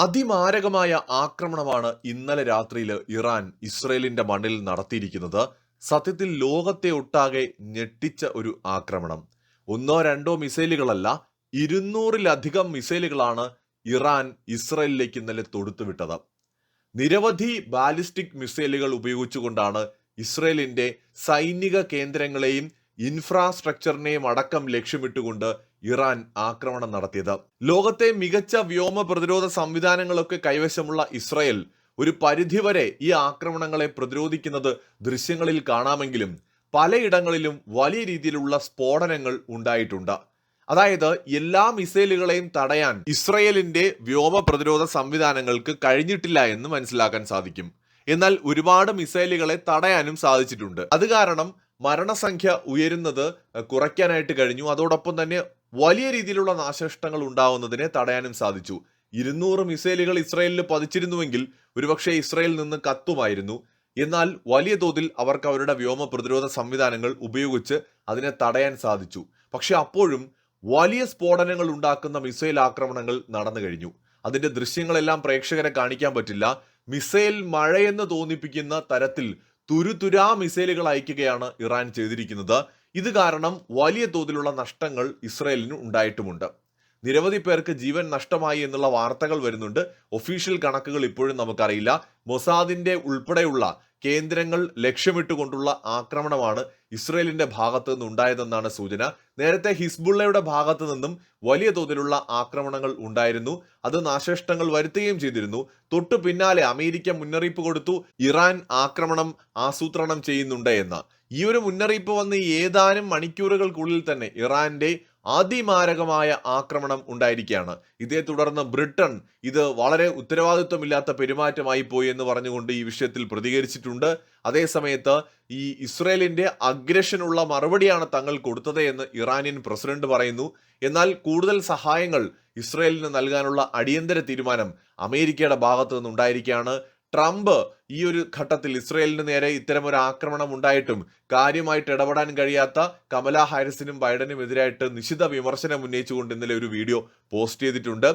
അതിമാരകമായ ആക്രമണമാണ് ഇന്നലെ രാത്രിയിൽ ഇറാൻ ഇസ്രയേലിന്റെ മണ്ണിൽ നടത്തിയിരിക്കുന്നത്. സത്യത്തിൽ ലോകത്തെ ഒട്ടാകെ ഞെട്ടിച്ച ഒരു ആക്രമണം. ഒന്നോ രണ്ടോ മിസൈലുകളല്ല, 200-ലധികം മിസൈലുകളാണ് ഇറാൻ ഇസ്രയേലിലേക്ക് ഇന്നലെ തൊടുത്തുവിട്ടത്. നിരവധി ബാലിസ്റ്റിക് മിസൈലുകൾ ഉപയോഗിച്ചുകൊണ്ടാണ് ഇസ്രയേലിന്റെ സൈനിക കേന്ദ്രങ്ങളെയും ഇൻഫ്രാസ്ട്രക്ചറിനെയും അടക്കം ലക്ഷ്യമിട്ടുകൊണ്ട് ഇറാൻ ആക്രമണം നടത്തിയത്. ലോകത്തെ മികച്ച വ്യോമ പ്രതിരോധ സംവിധാനങ്ങളൊക്കെ കൈവശമുള്ള ഇസ്രയേൽ ഒരു പരിധിവരെ ഈ ആക്രമണങ്ങളെ പ്രതിരോധിക്കുന്നത് ദൃശ്യങ്ങളിൽ കാണാമെങ്കിലും പലയിടങ്ങളിലും വലിയ രീതിയിലുള്ള സ്ഫോടനങ്ങൾ ഉണ്ടായിട്ടുണ്ട്. അതായത് എല്ലാ മിസൈലുകളെയും തടയാൻ ഇസ്രയേലിന്റെ വ്യോമ പ്രതിരോധ സംവിധാനങ്ങൾക്ക് കഴിഞ്ഞിട്ടില്ല എന്ന് മനസ്സിലാക്കാൻ സാധിക്കും. എന്നാൽ ഒരുപാട് മിസൈലുകളെ തടയാനും സാധിച്ചിട്ടുണ്ട്. അത് കാരണം മരണസംഖ്യ ഉയരുന്നത് കുറയ്ക്കാനായിട്ട് കഴിഞ്ഞു. അതോടൊപ്പം തന്നെ വലിയ രീതിയിലുള്ള നാശനഷ്ടങ്ങൾ ഉണ്ടാവുന്നതിനെ തടയാനും സാധിച്ചു. 200 മിസൈലുകൾ ഇസ്രയേലിൽ പതിച്ചിരുന്നുവെങ്കിൽ ഒരുപക്ഷെ ഇസ്രയേൽ നിന്ന് കത്തുമായിരുന്നു. എന്നാൽ വലിയ തോതിൽ അവർക്ക് അവരുടെ വ്യോമ പ്രതിരോധ സംവിധാനങ്ങൾ ഉപയോഗിച്ച് അതിനെ തടയാൻ സാധിച്ചു. പക്ഷെ അപ്പോഴും വലിയ സ്ഫോടനങ്ങൾ ഉണ്ടാക്കുന്ന മിസൈൽ ആക്രമണങ്ങൾ നടന്നു കഴിഞ്ഞു. അതിന്റെ ദൃശ്യങ്ങളെല്ലാം പ്രേക്ഷകരെ കാണിക്കാൻ പറ്റില്ല. മിസൈൽ മഴയെന്ന് തോന്നിപ്പിക്കുന്ന തരത്തിൽ തുരുതുരാ മിസൈലുകൾ അയക്കുകയാണ് ഇറാൻ ചെയ്തിരിക്കുന്നത്. ഇത് കാരണം വലിയ തോതിലുള്ള നഷ്ടങ്ങൾ ഇസ്രയേലിന് ഉണ്ടായിട്ടുമുണ്ട്. നിരവധി പേർക്ക് ജീവൻ നഷ്ടമായി എന്നുള്ള വാർത്തകൾ വരുന്നുണ്ട്. ഒഫീഷ്യൽ കണക്കുകൾ ഇപ്പോഴും നമുക്കറിയില്ല. മൊസാദിന്റെ ഉൾപ്പെടെയുള്ള കേന്ദ്രങ്ങൾ ലക്ഷ്യമിട്ടുകൊണ്ടുള്ള ആക്രമണമാണ് ഇസ്രയേലിന്റെ ഭാഗത്തു നിന്ന് ഉണ്ടായതെന്നാണ് സൂചന. നേരത്തെ ഹിസ്ബുള്ളയുടെ ഭാഗത്തു നിന്നും വലിയ തോതിലുള്ള ആക്രമണങ്ങൾ ഉണ്ടായിരുന്നു. അത് നാശനഷ്ടങ്ങൾ വരുത്തുകയും ചെയ്തിരുന്നു. തൊട്ടു പിന്നാലെ അമേരിക്ക മുന്നറിയിപ്പ് കൊടുത്തു, ഇറാൻ ആക്രമണം ആസൂത്രണം ചെയ്യുന്നുണ്ട് എന്ന്. ഈ ഒരു മുന്നറിയിപ്പ് വന്ന് ഏതാനും മണിക്കൂറുകൾക്കുള്ളിൽ തന്നെ ഇറാന്റെ അതിമാരകമായ ആക്രമണം ഉണ്ടായിരിക്കുകയാണ്. ഇതേ തുടർന്ന് ബ്രിട്ടൻ ഇത് വളരെ ഉത്തരവാദിത്വമില്ലാത്ത പെരുമാറ്റമായി പോയി എന്ന് പറഞ്ഞുകൊണ്ട് ഈ വിഷയത്തിൽ പ്രതികരിച്ചിട്ടുണ്ട്. അതേസമയത്ത് ഈ ഇസ്രയേലിന്റെ അഗ്രഷനുള്ള മറുപടിയാണ് തങ്ങൾ കൊടുത്തത് എന്ന് ഇറാനിയൻ പ്രസിഡന്റ് പറയുന്നു. എന്നാൽ കൂടുതൽ സഹായങ്ങൾ ഇസ്രയേലിന് നൽകാനുള്ള അടിയന്തര തീരുമാനം അമേരിക്കയുടെ ഭാഗത്തു നിന്നുണ്ടായിരിക്കുകയാണ്. ട്രംപ് ഈ ഒരു ഘട്ടത്തിൽ ഇസ്രയേലിന് നേരെ ഇത്തരം ഒരു ആക്രമണം ഉണ്ടായിട്ടും കാര്യമായിട്ട് ഇടപെടാൻ കഴിയാത്ത കമലാ ഹാരിസിനും ബൈഡനും എതിരായിട്ട് നിശിത വിമർശനം ഉന്നയിച്ചുകൊണ്ട് ഇന്നലെ ഒരു വീഡിയോ പോസ്റ്റ് ചെയ്തിട്ടുണ്ട്.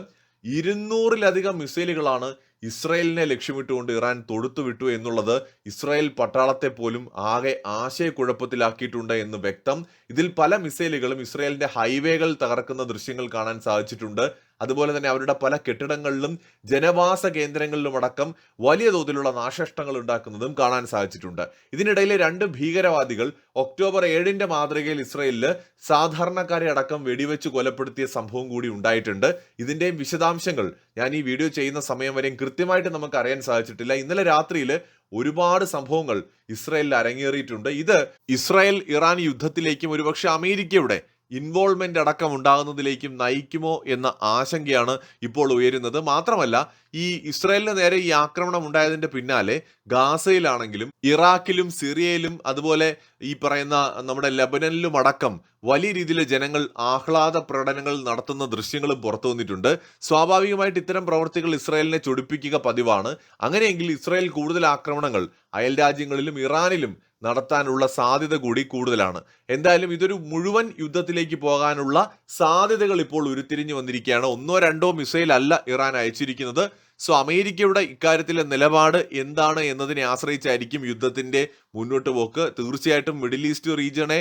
200-ലധികം മിസൈലുകളാണ് ഇസ്രയേലിനെ ലക്ഷ്യമിട്ടുകൊണ്ട് ഇറാൻ തൊടുത്തുവിട്ടു എന്നുള്ളത് ഇസ്രായേൽ പട്ടാളത്തെ പോലും ആകെ ആശയക്കുഴപ്പത്തിലാക്കിയിട്ടുണ്ട് എന്ന് വ്യക്തം. ഇതിൽ പല മിസൈലുകളും ഇസ്രയേലിന്റെ ഹൈവേകൾ തകർക്കുന്ന ദൃശ്യങ്ങൾ കാണാൻ സാധിച്ചിട്ടുണ്ട്. അതുപോലെ തന്നെ അവരുടെ പല കെട്ടിടങ്ങളിലും ജനവാസ കേന്ദ്രങ്ങളിലും അടക്കം വലിയ തോതിലുള്ള നാശനഷ്ടങ്ങൾ ഉണ്ടാക്കുന്നതും കാണാൻ സാധിച്ചിട്ടുണ്ട്. ഇതിനിടയിലെ 2 ഭീകരവാദികൾ ഒക്ടോബർ 7 മാതൃകയിൽ ഇസ്രയേലില് സാധാരണക്കാരെ അടക്കം വെടിവെച്ച് കൊലപ്പെടുത്തിയ സംഭവം കൂടി ഉണ്ടായിട്ടുണ്ട്. ഇതിന്റെയും വിശദാംശങ്ങൾ ഞാൻ ഈ വീഡിയോ ചെയ്യുന്ന സമയം വരെയും കൃത്യമായിട്ട് നമുക്ക് അറിയാൻ സാധിച്ചിട്ടില്ല. ഇന്നലെ രാത്രിയിൽ ഒരുപാട് സംഭവങ്ങൾ ഇസ്രയേലിൽ അരങ്ങേറിയിട്ടുണ്ട്. ഇത് ഇസ്രായേൽ ഇറാൻ യുദ്ധത്തിലേക്കും ഒരുപക്ഷെ അമേരിക്കയുടെ ഇൻവോൾവ്മെന്റ് അടക്കം ഉണ്ടാകുന്നതിലേക്കും നയിക്കുമോ എന്ന ആശങ്കയാണ് ഇപ്പോൾ ഉയരുന്നത്. മാത്രമല്ല, ഈ ഇസ്രായേലിന് നേരെ ഈ ആക്രമണം ഉണ്ടായതിന്റെ പിന്നാലെ ഗാസയിലാണെങ്കിലും ഇറാഖിലും സിറിയയിലും അതുപോലെ ഈ പറയുന്ന നമ്മുടെ ലെബനനിലും അടക്കം വലിയ രീതിയിൽ ജനങ്ങൾ ആഹ്ലാദ പ്രകടനങ്ങൾ നടത്തുന്ന ദൃശ്യങ്ങളും പുറത്തു വന്നിട്ടുണ്ട്. സ്വാഭാവികമായിട്ട് ഇത്തരം പ്രവൃത്തികൾ ഇസ്രായേലിനെ ചൊടിപ്പിക്കുക പതിവാണ്. അങ്ങനെയെങ്കിൽ ഇസ്രായേൽ കൂടുതൽ ആക്രമണങ്ങൾ അയൽ രാജ്യങ്ങളിലും ഇറാനിലും നടത്താനുള്ള സാധ്യത കൂടി കൂടുതലാണ്. എന്തായാലും ഇതൊരു മുഴുവൻ യുദ്ധത്തിലേക്ക് പോകാനുള്ള സാധ്യതകൾ ഇപ്പോൾ ഉരുത്തിരിഞ്ഞു വന്നിരിക്കുകയാണ്. 1-2 മിസൈൽ അല്ല ഇറാൻ അയച്ചിരിക്കുന്നത്. സോ അമേരിക്കയുടെ ഇക്കാര്യത്തിലെ നിലപാട് എന്താണ് എന്നതിനെ ആശ്രയിച്ചായിരിക്കും യുദ്ധത്തിന്റെ മുന്നോട്ട് പോക്ക്. തീർച്ചയായിട്ടും മിഡിൽ ഈസ്റ്റ് റീജിയനെ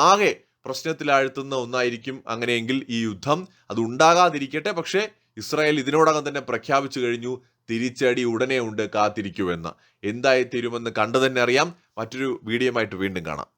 ആകെ പ്രശ്നത്തിലാഴ്ത്തുന്ന ഒന്നായിരിക്കും അങ്ങനെയെങ്കിൽ ഈ യുദ്ധം. അത് ഉണ്ടാകാതിരിക്കട്ടെ. പക്ഷേ ഇസ്രായേൽ ഇതിനോടകം തന്നെ പ്രഖ്യാപിച്ചു കഴിഞ്ഞു, തിരിച്ചടി ഉടനെ ഉണ്ട്, കാത്തിരിക്കുമെന്ന്. എന്തായി തീരുമെന്ന് കണ്ടു തന്നെ അറിയാം. മറ്റൊരു വീഡിയോയുമായിട്ട് വീണ്ടും കാണാം.